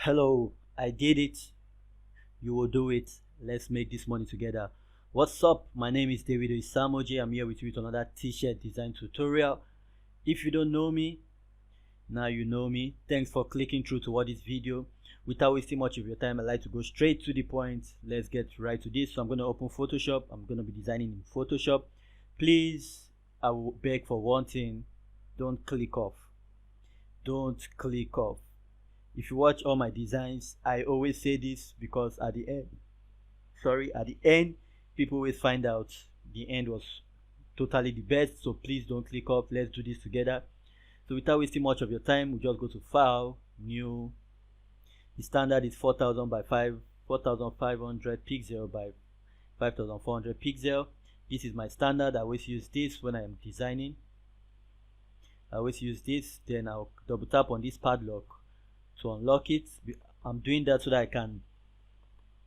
Hello, I did it. You will do it. Let's make this money together. What's up? My name is David Isamoji. I'm here with you with another t-shirt design tutorial. If you don't know me, now you know me. Thanks for clicking through to this video. Without wasting much of your time, I like to go straight to the point. Let's get right to this. So I'm going to open Photoshop. I'm going to be designing in Photoshop. Please, I will beg for one thing. Don't click off. Don't click off. If you watch all my designs, I always say this because at the end, people always find out the end was totally the best. So please don't click off. Let's do this together. So without wasting much of your time, we just go to File, New. The standard is 4000 by 4500 pixel by 5400 pixel. This is my standard. I always use this when I am designing. I always use this. Then I'll double tap on this padlock to unlock it. I'm doing that so that I can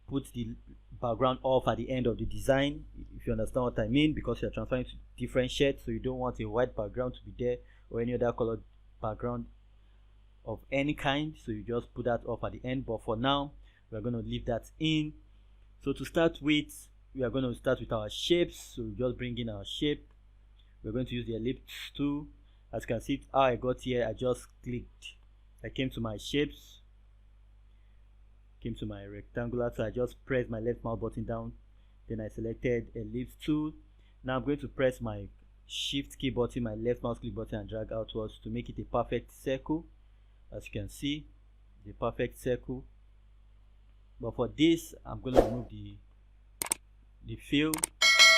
put the background off at the end of the design, if you understand what I mean, because you're transferring to different shades, so you don't want a white background to be there or any other colored background of any kind, so you just put that off at the end. But for now, we're going to leave that in. So to start with, we are going to start with our shapes. So we just bring in our shape. We're going to use the ellipse tool. As you can see how I got here, I just clicked. I came to my shapes, came to my rectangular, so I just pressed my left mouse button down, then I selected ellipse tool. Now I'm going to press my shift key button, my left mouse click button, and drag outwards to make it a perfect circle. As you can see, the perfect circle. But for this, I'm going to remove the fill, so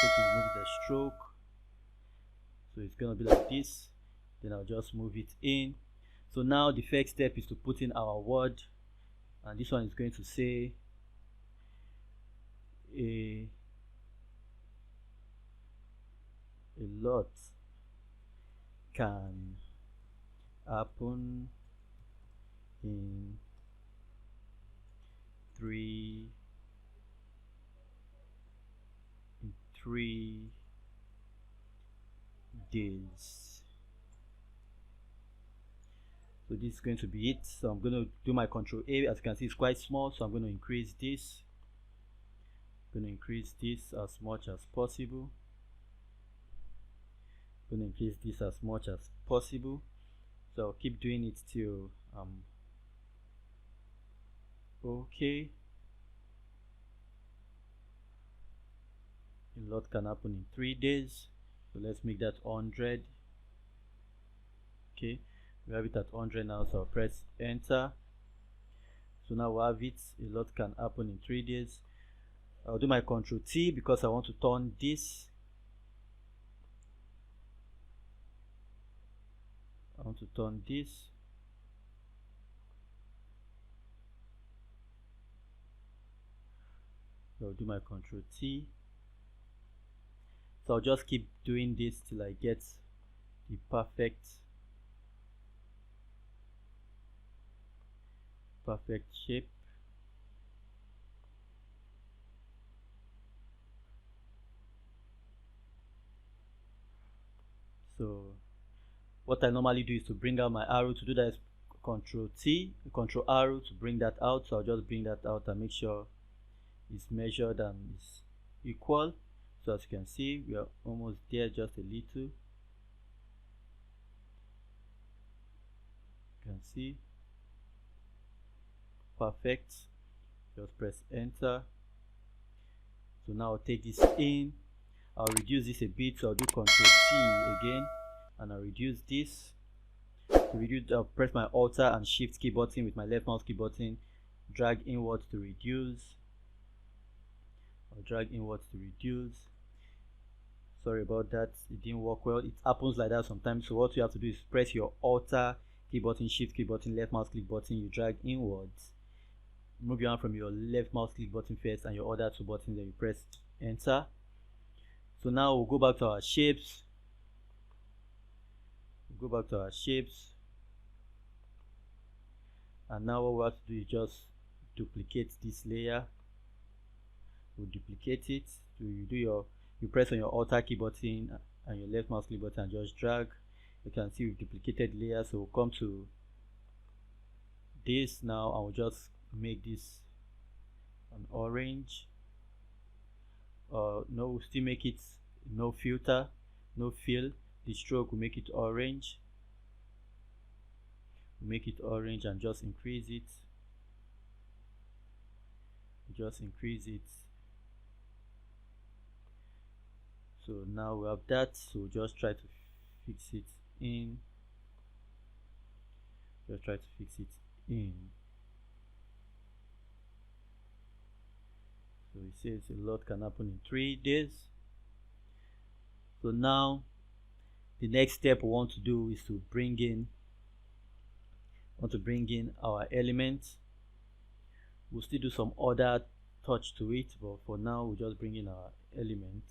to remove the stroke, so it's going to be like this. Then I'll just move it in. So now the first step is to put in our word, and this one is going to say a lot can happen in 3 days. So this is going to be it. So I'm going to do my Control A. As you can see, it's quite small, so I'm going to increase this. I'm going to increase this as much as possible. I'm going to increase this as much as possible. So I'll keep doing it till okay. A lot can happen in 3 days. So let's make that 100. Okay. We have it at 100 now, so I'll press enter. So now we have it. A lot can happen in 3 days. I'll do my Control T because I want to turn this. I want to turn this. So I'll do my Control T. So I'll just keep doing this till I get the perfect shape. So what I normally do is to bring out my arrow. To do that is Control T, Control arrow to bring that out. So I'll just bring that out and make sure it's measured and is equal. So as you can see, we are almost there, just a little. You can see. Perfect. Just press enter. So now I'll take this in. I'll reduce this a bit, so I'll do Ctrl T again, and I'll reduce this. To reduce, I'll press my Alt and Shift key button with my left mouse key button, drag inwards to reduce. I'll drag inwards to reduce. Sorry about that, it didn't work well. It happens like that sometimes. So what you have to do is press your Alt key button, Shift key button, left mouse click button, you drag inwards. Move your hand from your left mouse click button first and your other two buttons, then you press enter. So now we'll go back to our shapes. And now what we have to do is just duplicate this layer. We'll duplicate it. So you press on your Alt key button and your left mouse click button and just drag. You can see we've duplicated layers, so we'll come to this. Now I'll just make this an orange. No, we'll still make it no filter, no fill. The stroke will make it orange. Make it orange and just increase it. Just increase it. So now we have that. So just try to fix it in. Just try to fix it in. So it says a lot can happen in 3 days. So now the next step we want to do is to bring in our element. We'll still do some other touch to it, but for now we'll just bring in our element.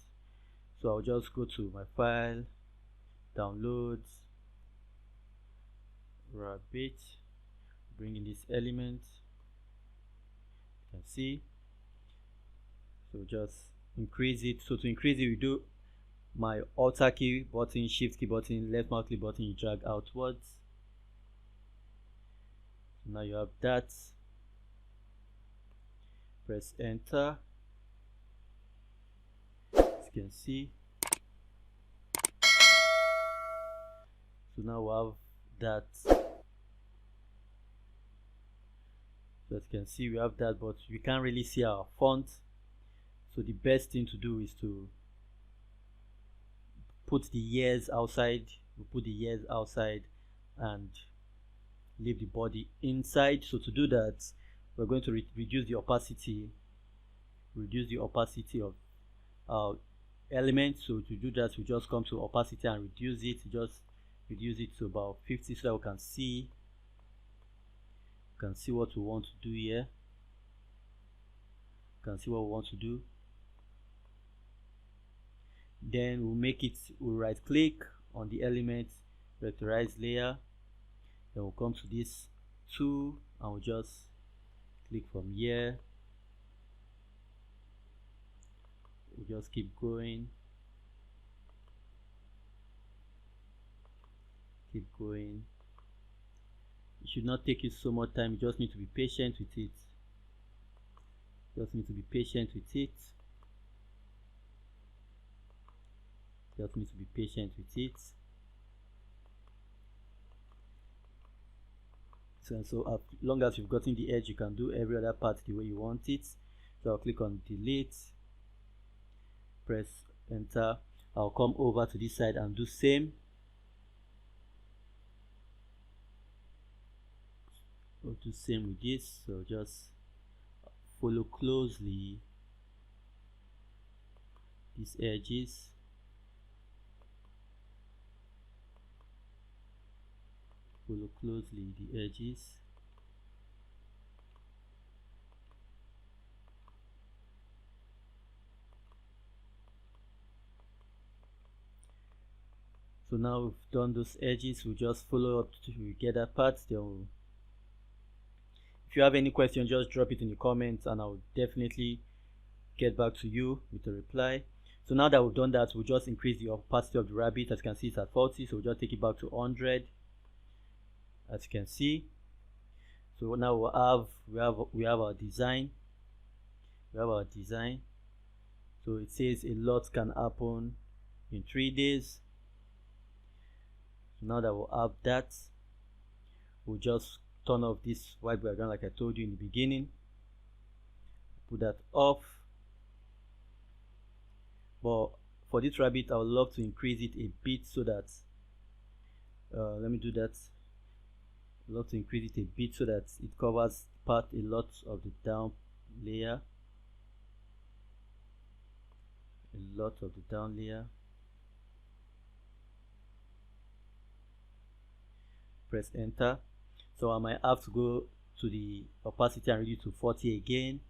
So I'll just go to my file, downloads, rabbit, bring in this element. You can see. So just increase it. So to increase it, we do my Alt key button, Shift key button, left mouse click button, you drag outwards. So now you have that. Press enter. As you can see. So now we have that. So as you can see, we have that, but we can't really see our font. So the best thing to do is to put the years outside. We put the years outside and leave the body inside. So to do that, we're going to reduce the opacity of our element. So to do that, we just come to opacity and reduce it. Just reduce it to about 50 so that we can see what we want to do here. Then we'll right click on the element, vectorize layer. Then we'll come to this tool and we'll just click from here. We'll just keep going. It should not take you so much time. You just need to be patient with it. Just need to be patient with it. So as long as you've gotten the edge, you can do every other part the way you want it. So I'll click on delete, press enter. I'll come over to this side and do same. I'll do same with this. So just follow closely these edges. Follow closely the edges. So now we've done those edges, we'll just follow up to get that part. Then if you have any question, just drop it in the comments and I'll definitely get back to you with a reply. So now that we've done that, we'll just increase the opacity of the rabbit. As you can see, it's at 40, so we'll just take it back to 100. As you can see, so now we have our design. So it says a lot can happen in 3 days. So now that we'll have that, we'll just turn off this white background like I told you in the beginning. Put that off. But for this rabbit, I would love to increase it a bit so that let me do that. I'd love to increase it a bit so that it covers a lot of the down layer. Press enter. So I might have to go to the opacity and reduce to 40 again.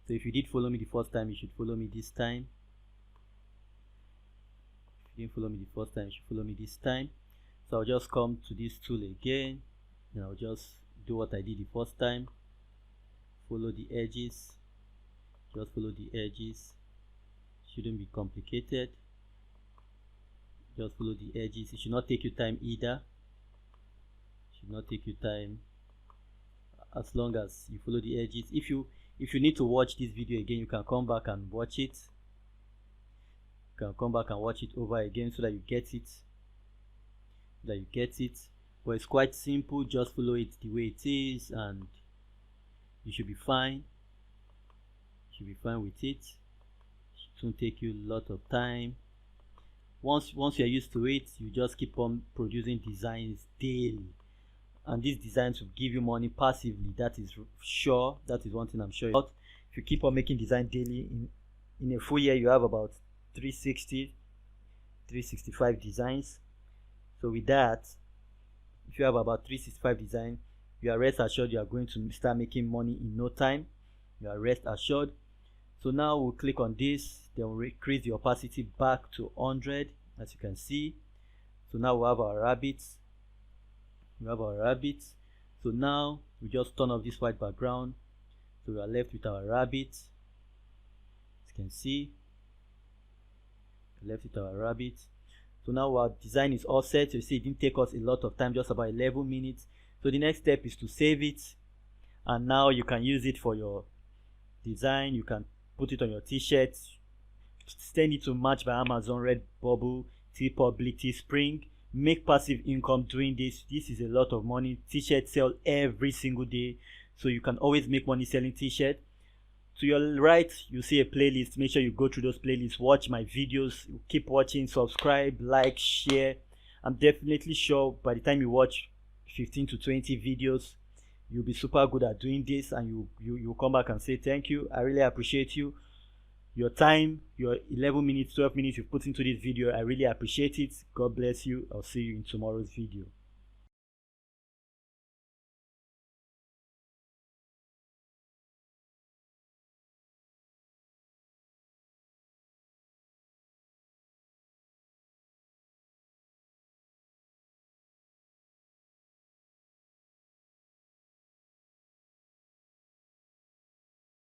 So if you did follow me the first time, you should follow me this time. If you didn't follow me the first time, you should follow me this time. So I'll just come to this tool again and I'll just do what I did the first time. Follow the edges. Just follow the edges. Shouldn't be complicated. Just follow the edges. It should not take you time either. Should not take you time. as long as you follow the edges. If you need to watch this video again, you can come back and watch it. You can come back and watch it over again so that you get it. But it's quite simple. Just follow it the way it is and you should be fine. You should be fine with it. It won't take you a lot of time. Once you're used to it, you just keep on producing designs daily, and these designs will give you money passively. That is sure. That is one thing I'm sure about. If you keep on making design daily, in a full year you have about 365 designs. So with that, if you have about 365 designs, you are rest assured you are going to start making money in no time. You are rest assured. So now we'll click on this, then we'll increase the opacity back to 100, as you can see. So now we have our rabbits. So now we just turn off this white background, so we are left with our rabbits. As you can see, so now our design is all set. So you see it didn't take us a lot of time, just about 11 minutes. So the next step is to save it, and now you can use it for your design. You can put it on your t-shirts, send it to Match by Amazon, Redbubble, Surport, Teespring. Make passive income doing this. This is a lot of money. T-shirts sell every single day, so you can always make money selling t-shirt. To your right, you see a playlist. Make sure you go through those playlists, watch my videos, keep watching, subscribe, like, share. I'm definitely sure by the time you watch 15 to 20 videos, you'll be super good at doing this, and you'll come back and say thank you. I really appreciate you, your time, your 11 minutes, 12 minutes you've put into this video. I really appreciate it. God bless you. I'll see you in tomorrow's video.